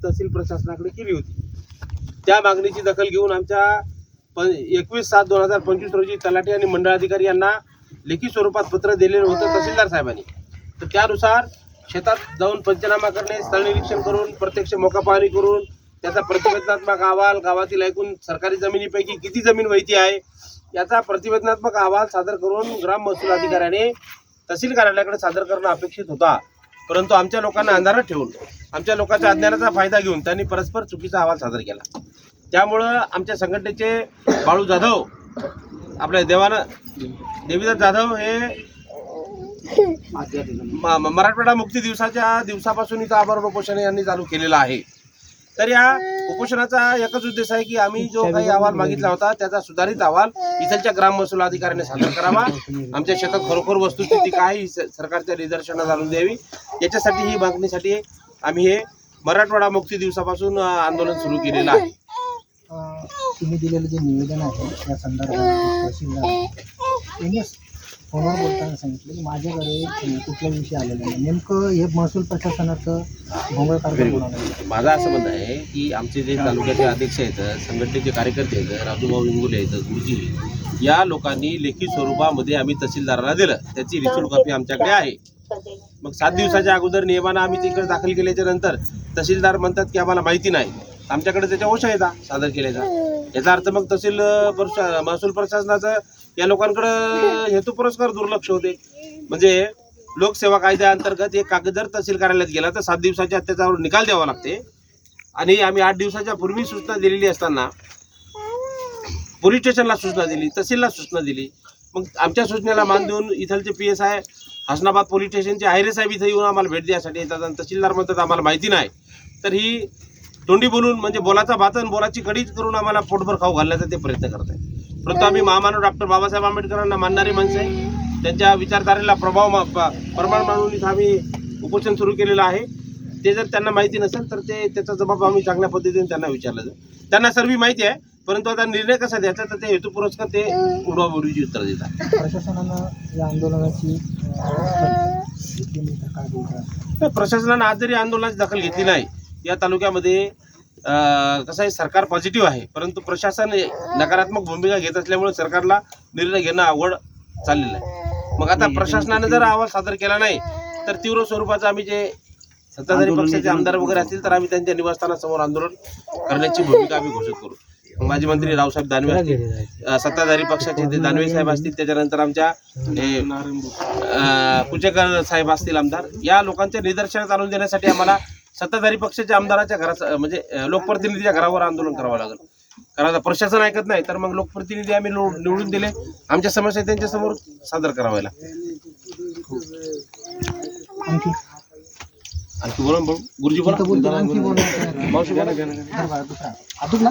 तहसील प्रशासनाकडे केली होती। त्या मागणीची दखल घेऊन आमच्या 21/7/2025 रोजी तलाठी आणि मंडळाधिकारी यांना लेखी स्वरूपात पत्र दिलेलं होतं तहसीलदार साहेबांनी। तर त्यानुसार शेतात जाऊन पंचनामा करणे, स्थळ निरीक्षण करून, प्रत्यक्ष मोका पाहणी करून त्याचा प्रतिवेदनात्मक अहवाल, गावातील एकूण सरकारी जमिनीपैकी किती जमीन वैधी आहे याचा प्रतिवेदनात्मक अहवाल सादर करून ग्राम महसूल अधिकाऱ्याने तहसील कार्यालयाकडे सादर करणं अपेक्षित होता। परंतु आमच्या लोकांना अंधारात ठेवून, आमच्या लोकांच्या अज्ञानाचा फायदा घेऊन त्यांनी परस्पर चुकीचा अहवाल सादर केला। त्यामुळं आमच्या संघटनेचे बाळू जाधव, आपल्या देवीदास जाधव हे मराठवाडा मुक्ती दिवसापासून इथं आमरण उपोषण यांनी चालू केलेलं आहे। तर या उपोषणाचा एकच उद्देश आहे की आम्ही जो काही अहवाल मागितला होता त्याचा सुधारित अहवाल इथलच्या ग्राम महसूल अधिकाऱ्याने सादर करावा। आमच्या शेतात खरोखर वस्तुस्थिती काय सरकारच्या निदर्शनास आणून द्यावी, याच्यासाठी ही मागणीसाठी आम्ही हे मराठवाडा मुक्ती दिवसापासून आंदोलन सुरू केलेलं आहे। तुम्ही दिलेलं जे निवेदन आहे त्या संदर्भात फोनवर बोलताना सांगितलं की माझ्याकडे कुठल्या विषय आलेला नाही, नेमकं हे महसूल प्रशासनाचं भोंगळ कार्यक्रम बनवलं। माझं असं म्हणणं आहे की आमचे जे तालुक्याचे अध्यक्ष आहेत, संघटनेचे कार्यकर्ते आहेत, राजूभाऊ इंगोले आहेत, गुरुजी, या लोकांनी लेखी स्वरूपामध्ये आम्ही तहसीलदाराला दिलं, त्याची रिसिव्ह कॉपी आमच्याकडे आहे। मग 7 दिवसाच्या अगोदर नियमानं आम्ही तिकडे दाखल केल्याच्या नंतर तहसीलदार म्हणतात की आम्हाला माहिती नाही, आमच्याकडे त्याच्या ओशा येतात सादर केल्याचा। याचा अर्थ मग महसूल प्रशासनाचं या लोकांकडं हेतुपुरस्सर दुर्लक्ष होते। म्हणजे लोकसेवा कायद्याअंतर्गत एक कागद जर तहसील कार्यालयात गेला तर 7 दिवसाच्या त्याच्यावर निकाल द्यावा लागते आणि आम्ही 8 दिवसाच्या पूर्वी सूचना दिलेली असताना पोलीस स्टेशनला सूचना दिली, तहसीलला सूचना दिली। मग आमच्या सूचनेला मान देऊन इथलचे PSI हसनाबाद पोलीस स्टेशनचे आहिरे साहेब इथं येऊन आम्हाला भेट द्यायसाठी येतात आणि तहसीलदार म्हणतात आम्हाला माहिती नाही। तर ही तोंडी बोलून म्हणजे बोलाचा भात आणि बोलाची कढीच करून आम्हाला पोटभर खाऊ घालण्याचा ते प्रयत्न करत आहेत। परंतु आम्ही महामानव डॉक्टर बाबासाहेब आंबेडकरांना मानणारी माणसं आहे, त्यांच्या विचारधारेला प्रमाण मानून इथं आम्ही उपोषण सुरू केलेलं आहे। ते जर त्यांना माहिती नसेल तर त्याचा जबाब आम्ही चांगल्या पद्धतीने त्यांना विचारला जाईल। त्यांना सर्व माहिती आहे, परंतु आता निर्णय कसा द्यायचा तर ते हेतुपुरस्सर ते उडवाउडवीची उत्तर देतात। प्रशासनानं या आंदोलनाची काय बोलतात? प्रशासनानं आज जरी आंदोलनाची दखल घेतली नाही, या तालुक्यामध्ये कसं आहे, सरकार पॉझिटिव्ह आहे परंतु प्रशासन नकारात्मक भूमिका घेत असल्यामुळे सरकारला निर्णय घेणं अवघड चाललेलं आहे। मग आता प्रशासनाने जर अहवाल सादर केला नाही तर तीव्र स्वरूपाचं आम्ही जे सत्ताधारी पक्षाचे आमदार वगैरे असतील तर आम्ही त्यांच्या निवासस्थानासमोर आंदोलन करण्याची भूमिका आम्ही घोषित करू। माजी मंत्री रावसाहेब दानवे असतील, सत्ताधारी पक्षाचे ते दानवे साहेब असतील, त्याच्यानंतर आमच्या कुचेकर साहेब असतील आमदार, या लोकांच्या निदर्शनास आणून देण्यासाठी आम्हाला सत्ताधारी पक्षाच्या आमदाराच्या घराचं म्हणजे लोकप्रतिनिधीच्या घरावर आंदोलन करावं लागेल। कारण आता प्रशासन ऐकत नाही तर मग लोकप्रतिनिधी आम्ही निवडून दिले, आमच्या समस्या त्यांच्या समोर सादर कराव्या लागतील। आणखी बोला गुरुजी बोला, मावशी बोला.